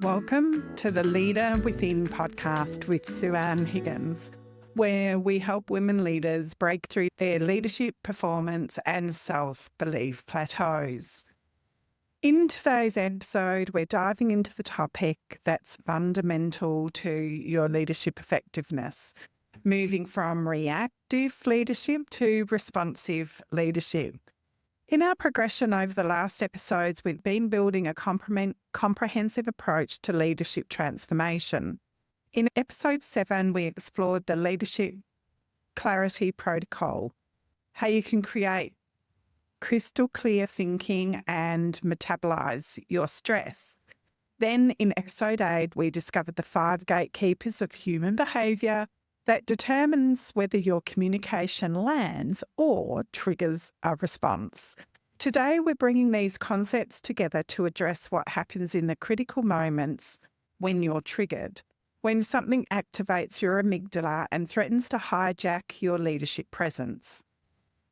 Welcome to the Leader Within podcast with Sue-Ann Higgins, where we help women leaders break through their leadership, performance and self-belief plateaus. In today's episode, we're diving into the topic that's fundamental to your leadership effectiveness, moving from reactive leadership to responsive leadership. In our progression over the last episodes, we've been building a comprehensive approach to leadership transformation. In episode 7, we explored the Leadership Clarity Protocol, how you can create crystal clear thinking and metabolize your stress. Then in episode 8, we discovered the 5 gatekeepers of human behaviour that determines whether your communication lands or triggers a response. Today, we're bringing these concepts together to address what happens in the critical moments when you're triggered, when something activates your amygdala and threatens to hijack your leadership presence.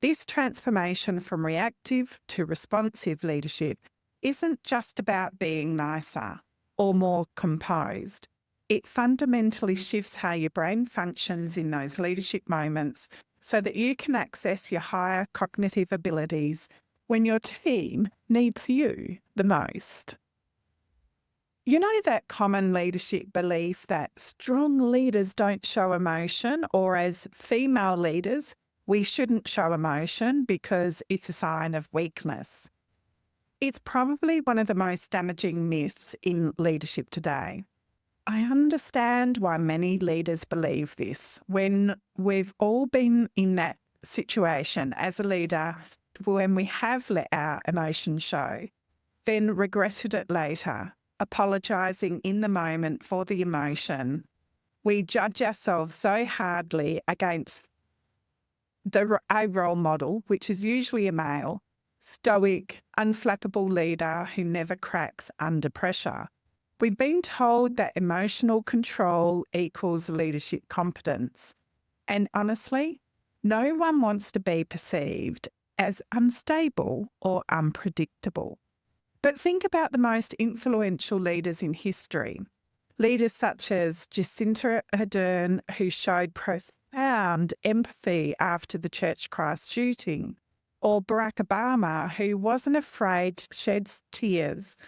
This transformation from reactive to responsive leadership isn't just about being nicer or more composed. It fundamentally shifts how your brain functions in those leadership moments so that you can access your higher cognitive abilities when your team needs you the most. You know that common leadership belief that strong leaders don't show emotion, or as female leaders, we shouldn't show emotion because it's a sign of weakness. It's probably one of the most damaging myths in leadership today. I understand why many leaders believe this. When we've all been in that situation as a leader, when we have let our emotions show, then regretted it later, apologising in the moment for the emotion, we judge ourselves so hardly against a role model, which is usually a male, stoic, unflappable leader who never cracks under pressure. We've been told that emotional control equals leadership competence. And honestly, no one wants to be perceived as unstable or unpredictable. But think about the most influential leaders in history. Leaders such as Jacinta Ardern, who showed profound empathy after the Church Christ shooting, or Barack Obama, who wasn't afraid to shed tears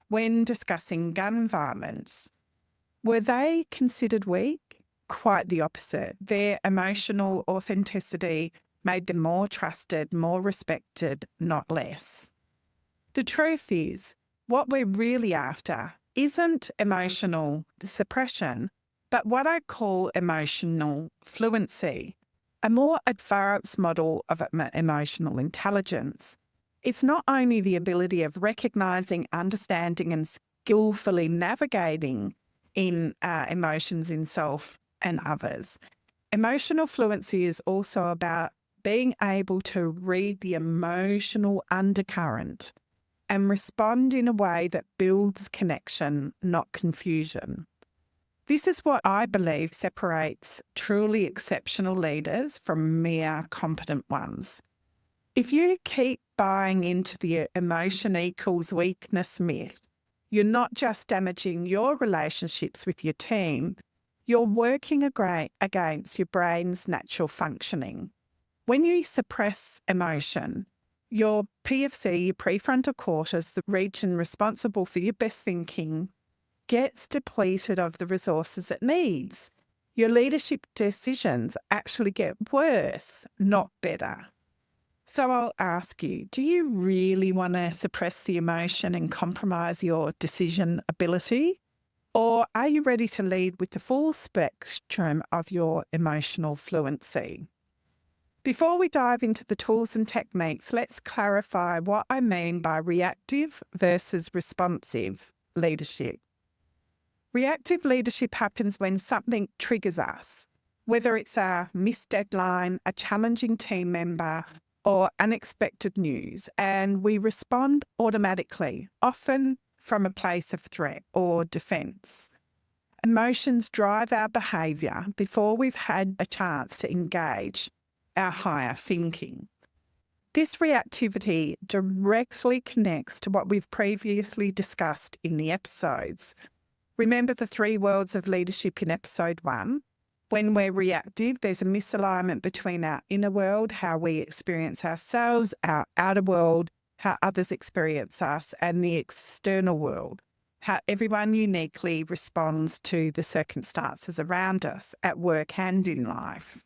when discussing gun violence. Were they considered weak? Quite the opposite. Their emotional authenticity made them more trusted, more respected, not less. The truth is, what we're really after isn't emotional suppression, but what I call emotional fluency, a more advanced model of emotional intelligence. It's not only the ability of recognising, understanding and skillfully navigating in emotions in self and others. Emotional fluency is also about being able to read the emotional undercurrent and respond in a way that builds connection, not confusion. This is what I believe separates truly exceptional leaders from mere competent ones. If you keep buying into the emotion equals weakness myth, you're not just damaging your relationships with your team, you're working against your brain's natural functioning. When you suppress emotion, your PFC, your prefrontal cortex, the region responsible for your best thinking, gets depleted of the resources it needs. Your leadership decisions actually get worse, not better. So I'll ask you, do you really want to suppress the emotion and compromise your decision ability? Or are you ready to lead with the full spectrum of your emotional fluency? Before we dive into the tools and techniques, let's clarify what I mean by reactive versus responsive leadership. Reactive leadership happens when something triggers us, whether it's a missed deadline, a challenging team member, or unexpected news, and we respond automatically, often from a place of threat or defence. Emotions drive our behaviour before we've had a chance to engage our higher thinking. This reactivity directly connects to what we've previously discussed in the episodes. Remember the three worlds of leadership in episode 1? When we're reactive, there's a misalignment between our inner world, how we experience ourselves, our outer world, how others experience us, and the external world, how everyone uniquely responds to the circumstances around us at work and in life.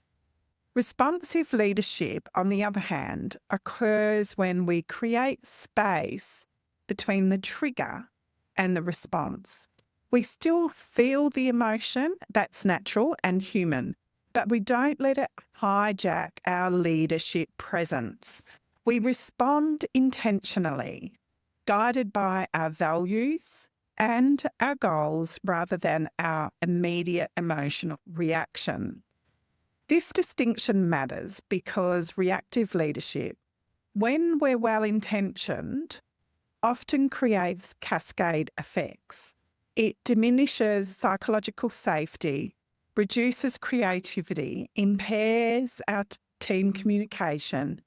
Responsive leadership, on the other hand, occurs when we create space between the trigger and the response. We still feel the emotion, that's natural and human, but we don't let it hijack our leadership presence. We respond intentionally, guided by our values and our goals rather than our immediate emotional reaction. This distinction matters because reactive leadership, when we're well-intentioned, often creates cascade effects. It diminishes psychological safety, reduces creativity, impairs our team communication,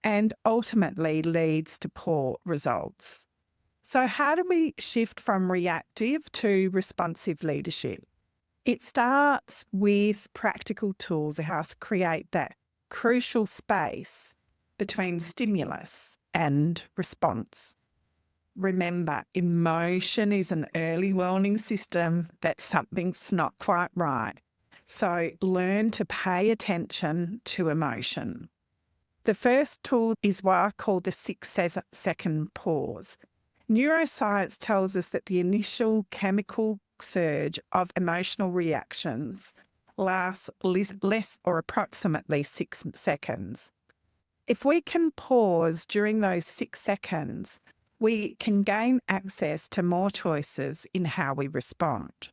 and ultimately leads to poor results. So how do we shift from reactive to responsive leadership? It starts with practical tools that help us create that crucial space between stimulus and response. Remember, emotion is an early warning system that something's not quite right. So learn to pay attention to emotion. The first tool is what I call the 6-second pause. Neuroscience tells us that the initial chemical surge of emotional reactions lasts less or approximately 6 seconds. If we can pause during those 6 seconds, we can gain access to more choices in how we respond.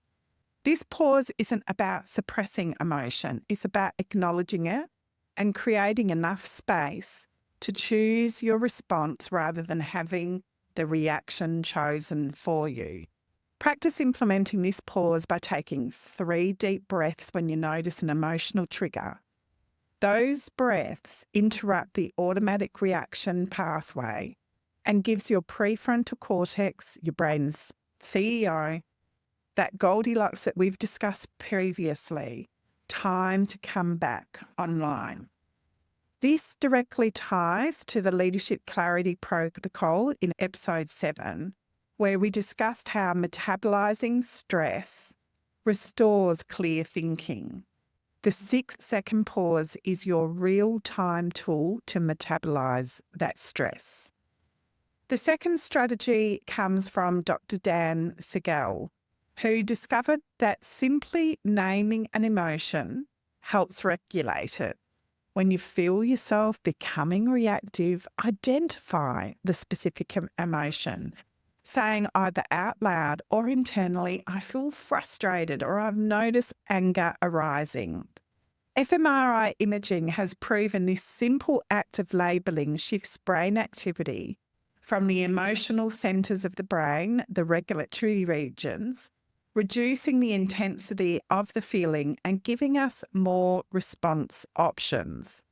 This pause isn't about suppressing emotion, it's about acknowledging it and creating enough space to choose your response rather than having the reaction chosen for you. Practice implementing this pause by taking 3 deep breaths when you notice an emotional trigger. Those breaths interrupt the automatic reaction pathway and gives your prefrontal cortex, your brain's CEO, that Goldilocks that we've discussed previously, time to come back online. This directly ties to the Leadership Clarity Protocol in episode 7, where we discussed how metabolizing stress restores clear thinking. The 6-second pause is your real-time tool to metabolize that stress. The second strategy comes from Dr. Dan Siegel, who discovered that simply naming an emotion helps regulate it. When you feel yourself becoming reactive, identify the specific emotion, saying either out loud or internally, I feel frustrated or I've noticed anger arising. fMRI imaging has proven this simple act of labelling shifts brain activity from the emotional centres of the brain, the regulatory regions, reducing the intensity of the feeling and giving us more response options.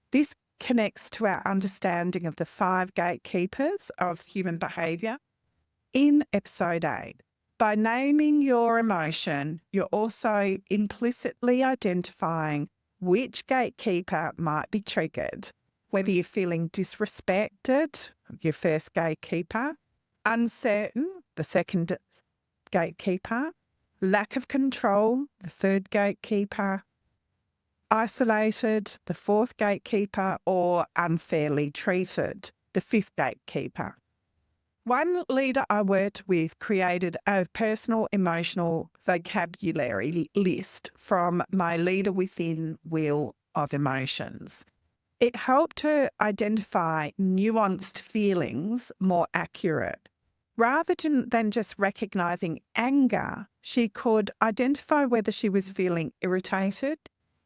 This connects to our understanding of the 5 gatekeepers of human behaviour in episode 8. By naming your emotion, you're also implicitly identifying which gatekeeper might be triggered, whether you're feeling disrespected, your first gatekeeper, uncertain, the second gatekeeper, lack of control, the third gatekeeper, isolated, the fourth gatekeeper, or unfairly treated, the fifth gatekeeper. One leader I worked with created a personal emotional vocabulary list from my Leader Within wheel of emotions. It helped her identify nuanced feelings more accurate. Rather than just recognizing anger, she could identify whether she was feeling irritated,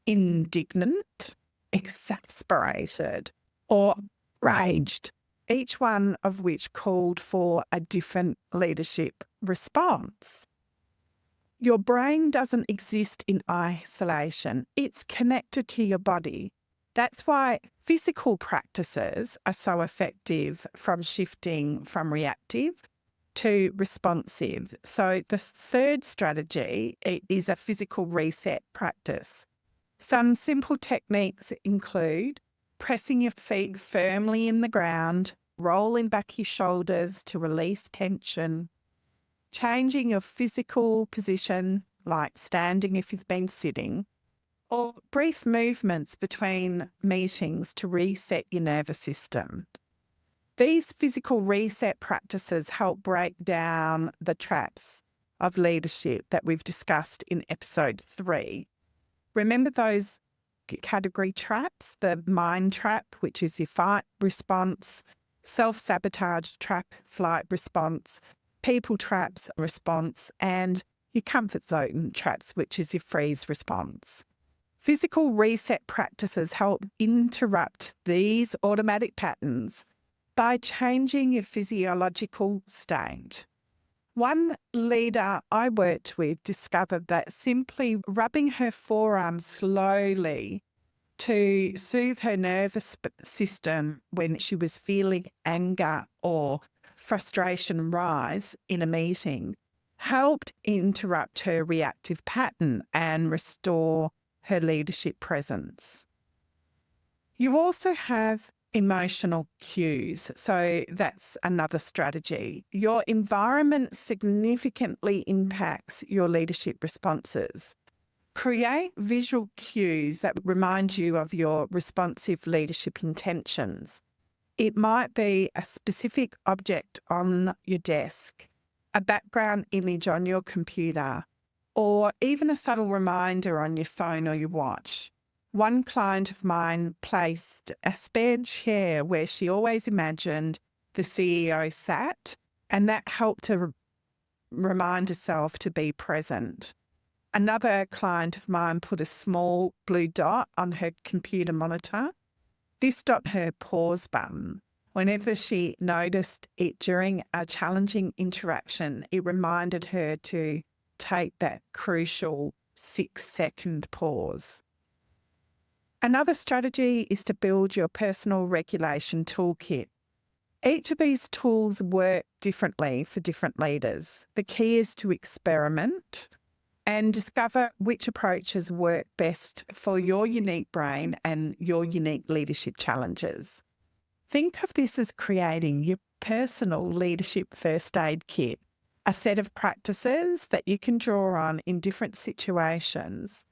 indignant, exasperated, or raged, each one of which called for a different leadership response. Your brain doesn't exist in isolation. It's connected to your body. That's why physical practices are so effective from shifting from reactive to responsive. So the third strategy is a physical reset practice. Some simple techniques include pressing your feet firmly in the ground, rolling back your shoulders to release tension, changing your physical position, like standing if you've been sitting, or brief movements between meetings to reset your nervous system. These physical reset practices help break down the traps of leadership that we've discussed in episode 3. Remember those category traps, the mind trap, which is your fight response, self-sabotage trap, flight response, people traps response, and your comfort zone traps, which is your freeze response. Physical reset practices help interrupt these automatic patterns by changing your physiological state. One leader I worked with discovered that simply rubbing her forearms slowly to soothe her nervous system when she was feeling anger or frustration rise in a meeting helped interrupt her reactive pattern and restore her leadership presence. You also have emotional cues. So that's another strategy. Your environment significantly impacts your leadership responses. Create visual cues that remind you of your responsive leadership intentions. It might be a specific object on your desk, a background image on your computer, or even a subtle reminder on your phone or your watch. One client of mine placed a spare chair where she always imagined the CEO sat, and that helped her remind herself to be present. Another client of mine put a small blue dot on her computer monitor. This stopped her pause button. Whenever she noticed it during a challenging interaction, it reminded her to take that crucial 6-second pause. Another strategy is to build your personal regulation toolkit. Each of these tools work differently for different leaders. The key is to experiment and discover which approaches work best for your unique brain and your unique leadership challenges. Think of this as creating your personal leadership first aid kit, a set of practices that you can draw on in different situations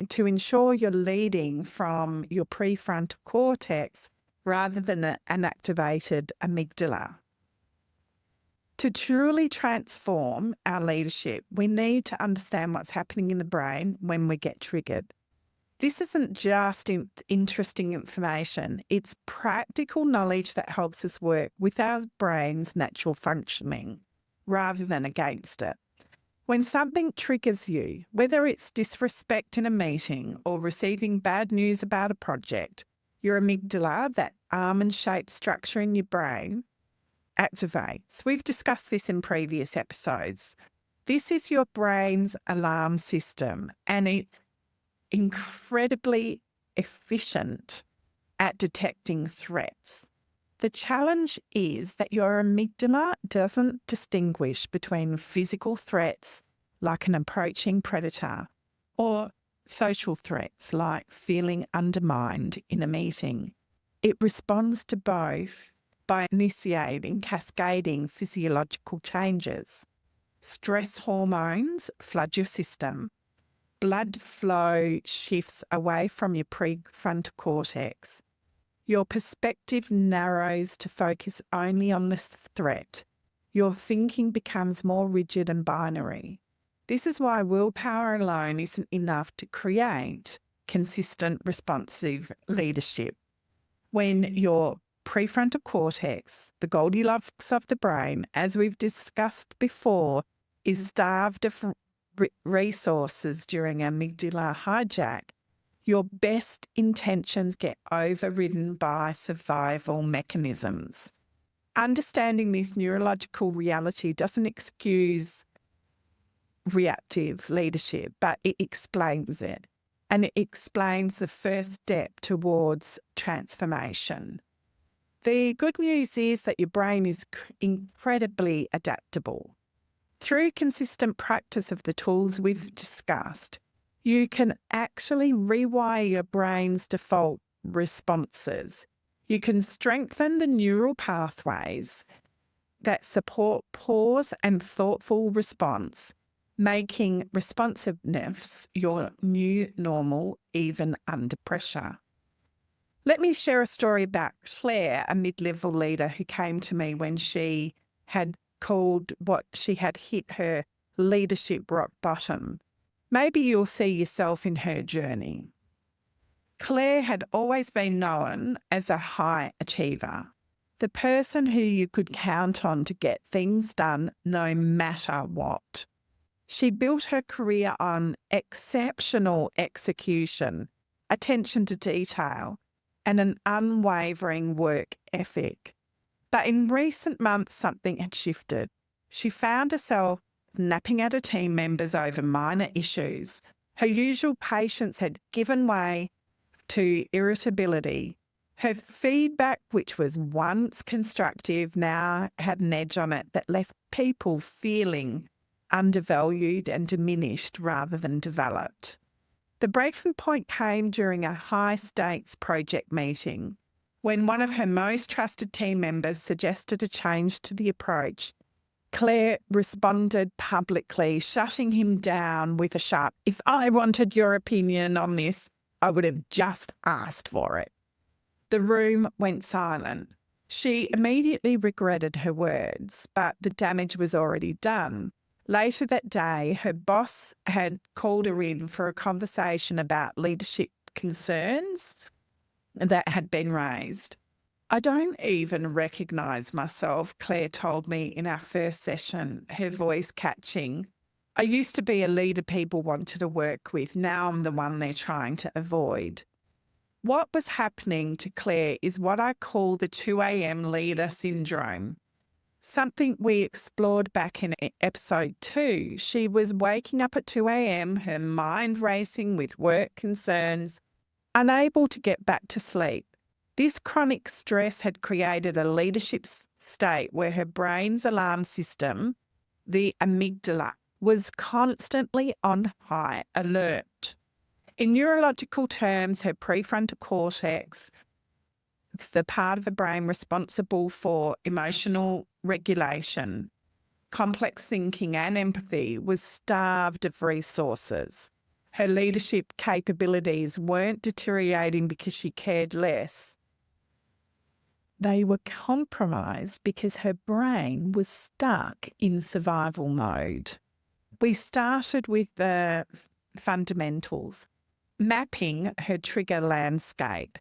to ensure you're leading from your prefrontal cortex rather than an activated amygdala. To truly transform our leadership, we need to understand what's happening in the brain when we get triggered. This isn't just interesting information, it's practical knowledge that helps us work with our brain's natural functioning rather than against it. When something triggers you, whether it's disrespect in a meeting or receiving bad news about a project, your amygdala, that almond-shaped structure in your brain, activates. We've discussed this in previous episodes. This is your brain's alarm system, and it's incredibly efficient at detecting threats. The challenge is that your amygdala doesn't distinguish between physical threats like an approaching predator or social threats like feeling undermined in a meeting. It responds to both by initiating cascading physiological changes. Stress hormones flood your system. Blood flow shifts away from your prefrontal cortex. Your perspective narrows to focus only on the threat. Your thinking becomes more rigid and binary. This is why willpower alone isn't enough to create consistent, responsive leadership. When your prefrontal cortex, the Goldilocks of the brain, as we've discussed before, is starved of resources during amygdala hijack, your best intentions get overridden by survival mechanisms. Understanding this neurological reality doesn't excuse reactive leadership, but it explains it. And it explains the first step towards transformation. The good news is that your brain is incredibly adaptable. Through consistent practice of the tools we've discussed, you can actually rewire your brain's default responses. You can strengthen the neural pathways that support pause and thoughtful response, making responsiveness your new normal even under pressure. Let me share a story about Claire, a mid-level leader who came to me when she had called what she had hit her leadership rock bottom. Maybe you'll see yourself in her journey. Claire had always been known as a high achiever, the person who you could count on to get things done no matter what. She built her career on exceptional execution, attention to detail, and an unwavering work ethic. But in recent months, something had shifted. She found herself napping at her team members over minor issues. Her usual patience had given way to irritability. Her feedback, which was once constructive, now had an edge on it that left people feeling undervalued and diminished rather than developed. The breaking point came during a high-stakes project meeting when one of her most trusted team members suggested a change to the approach. Claire responded publicly, shutting him down with a sharp, "If I wanted your opinion on this, I would have just asked for it." The room went silent. She immediately regretted her words, but the damage was already done. Later that day, her boss had called her in for a conversation about leadership concerns that had been raised. "I don't even recognise myself," Claire told me in our first session, her voice catching. "I used to be a leader people wanted to work with. Now I'm the one they're trying to avoid." What was happening to Claire is what I call the 2 a.m. leader syndrome. Something we explored back in episode 2. She was waking up at 2 a.m., her mind racing with work concerns, unable to get back to sleep. This chronic stress had created a leadership state where her brain's alarm system, the amygdala, was constantly on high alert. In neurological terms, her prefrontal cortex, the part of the brain responsible for emotional regulation, complex thinking and empathy, was starved of resources. Her leadership capabilities weren't deteriorating because she cared less. They were compromised because her brain was stuck in survival mode. We started with the fundamentals, mapping her trigger landscape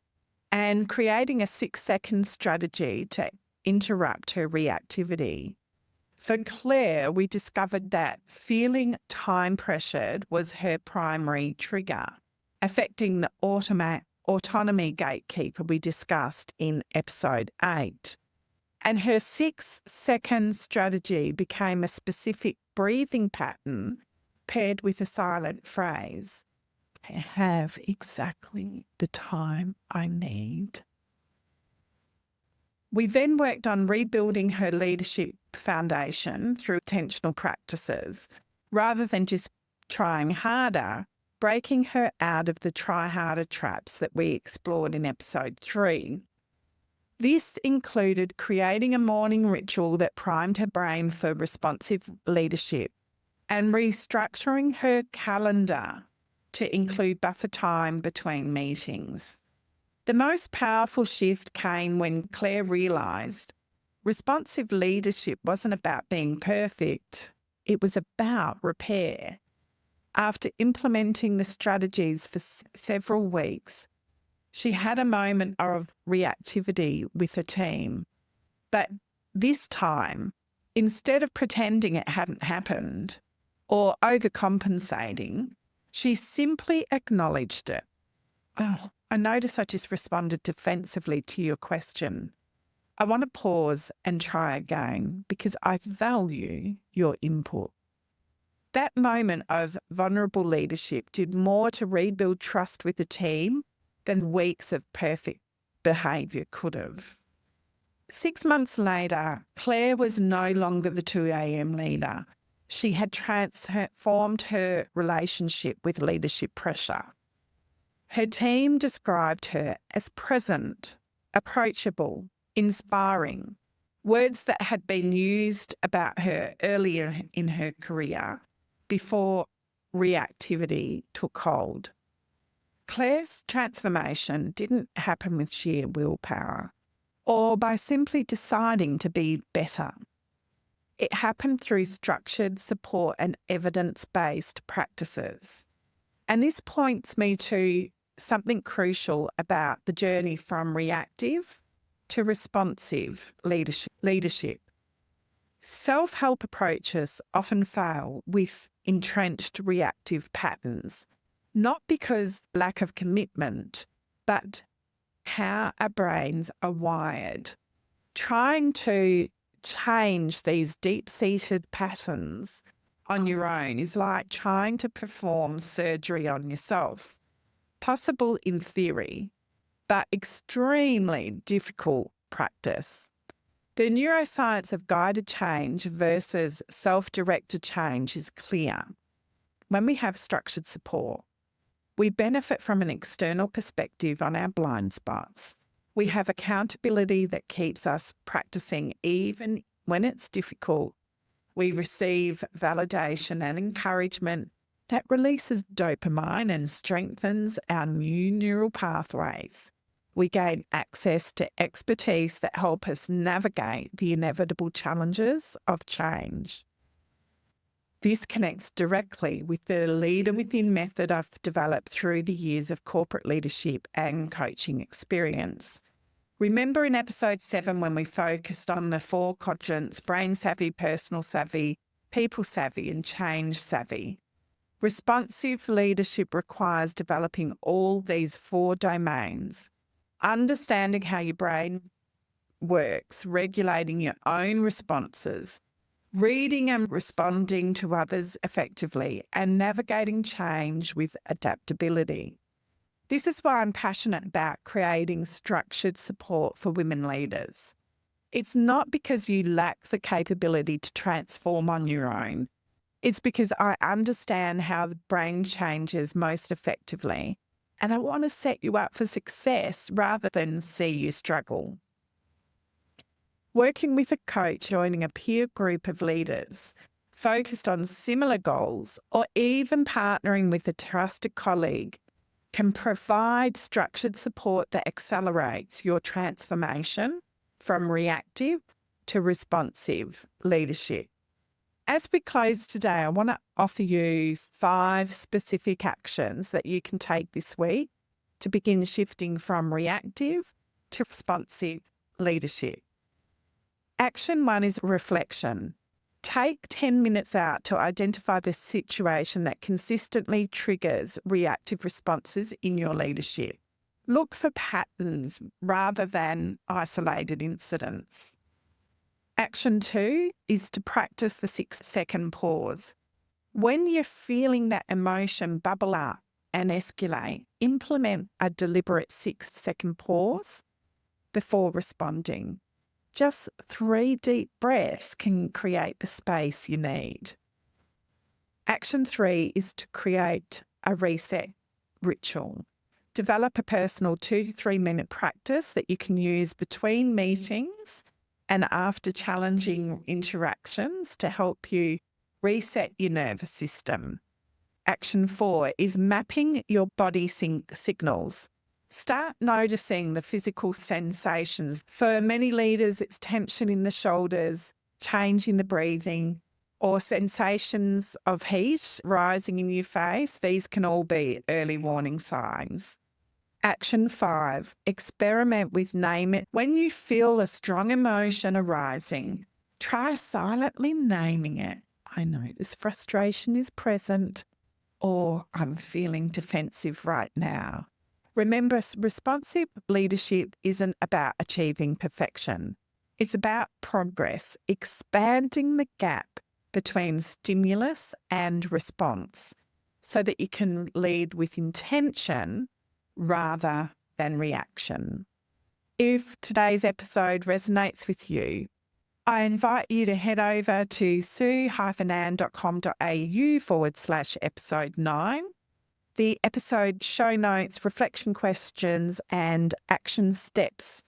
and creating a 6-second strategy to interrupt her reactivity. For Claire, we discovered that feeling time pressured was her primary trigger, affecting the autonomy gatekeeper we discussed in episode 8. And her 6-second strategy became a specific breathing pattern paired with a silent phrase. "I have exactly the time I need." We then worked on rebuilding her leadership foundation through intentional practices, rather than just trying harder, breaking her out of the try harder traps that we explored in episode 3. This included creating a morning ritual that primed her brain for responsive leadership and restructuring her calendar to include buffer time between meetings. The most powerful shift came when Claire realised responsive leadership wasn't about being perfect, it was about repair. After implementing the strategies for several weeks, she had a moment of reactivity with the team. But this time, instead of pretending it hadn't happened or overcompensating, she simply acknowledged it. "Oh, I notice I just responded defensively to your question. I want to pause and try again because I value your input." That moment of vulnerable leadership did more to rebuild trust with the team than weeks of perfect behaviour could have. 6 months later, Claire was no longer the 2 a.m. leader. She had transformed her relationship with leadership pressure. Her team described her as present, approachable, inspiring, words that had been used about her earlier in her career before reactivity took hold. Claire's transformation didn't happen with sheer willpower or by simply deciding to be better. It happened through structured support and evidence-based practices. And this points me to something crucial about the journey from reactive to responsive leadership. Self-help approaches often fail with entrenched reactive patterns, not because lack of commitment, but how our brains are wired. Trying to change these deep-seated patterns on your own is like trying to perform surgery on yourself. Possible in theory, but extremely difficult practice. The neuroscience of guided change versus self-directed change is clear. When we have structured support, we benefit from an external perspective on our blind spots. We have accountability that keeps us practicing even when it's difficult. We receive validation and encouragement that releases dopamine and strengthens our new neural pathways. We gain access to expertise that help us navigate the inevitable challenges of change. This connects directly with the Leader Within method I've developed through the years of corporate leadership and coaching experience. Remember in episode 7 when we focused on the 4 quadrants: brain savvy, personal savvy, people savvy, and change savvy? Responsive leadership requires developing all these 4 domains, understanding how your brain works, regulating your own responses, reading and responding to others effectively, and navigating change with adaptability. This is why I'm passionate about creating structured support for women leaders. It's not because you lack the capability to transform on your own. It's because I understand how the brain changes most effectively, and I want to set you up for success rather than see you struggle. Working with a coach, joining a peer group of leaders focused on similar goals, or even partnering with a trusted colleague can provide structured support that accelerates your transformation from reactive to responsive leadership. As we close today, I want to offer you 5 specific actions that you can take this week to begin shifting from reactive to responsive leadership. Action 1 is reflection. Take 10 minutes out to identify the situation that consistently triggers reactive responses in your leadership. Look for patterns rather than isolated incidents. Action 2 is to practice the 6-second pause. When you're feeling that emotion bubble up and escalate, implement a deliberate 6-second pause before responding. Just 3 deep breaths can create the space you need. Action 3 is to create a reset ritual. Develop a personal 2 to 3 minute practice that you can use between meetings and after challenging interactions to help you reset your nervous system. Action 4 is mapping your body signals. Start noticing the physical sensations. For many leaders, it's tension in the shoulders, change in the breathing, or sensations of heat rising in your face. These can all be early warning signs. Action 5, experiment with name it. When you feel a strong emotion arising, try silently naming it. I notice frustration is present, or I'm feeling defensive right now. Remember, responsive leadership isn't about achieving perfection. It's about progress, expanding the gap between stimulus and response so that you can lead with intention rather than reaction. If today's episode resonates with you, I invite you to head over to sue-ann.com.au/episode 9. The episode show notes, reflection questions, and action steps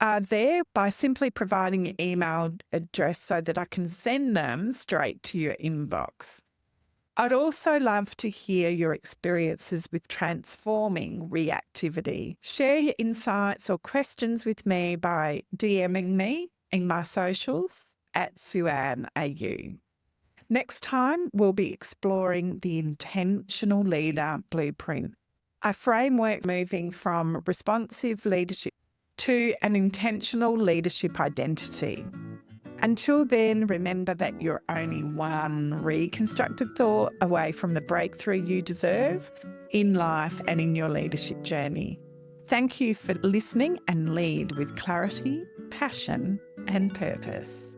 are there by simply providing your email address so that I can send them straight to your inbox. I'd also love to hear your experiences with transforming reactivity. Share your insights or questions with me by DMing me in my socials at SueAnnAU. Next time, we'll be exploring the Intentional Leader Blueprint, a framework moving from responsive leadership to an intentional leadership identity. Until then, remember that you're only one reconstructed thought away from the breakthrough you deserve in life and in your leadership journey. Thank you for listening, and lead with clarity, passion, and purpose.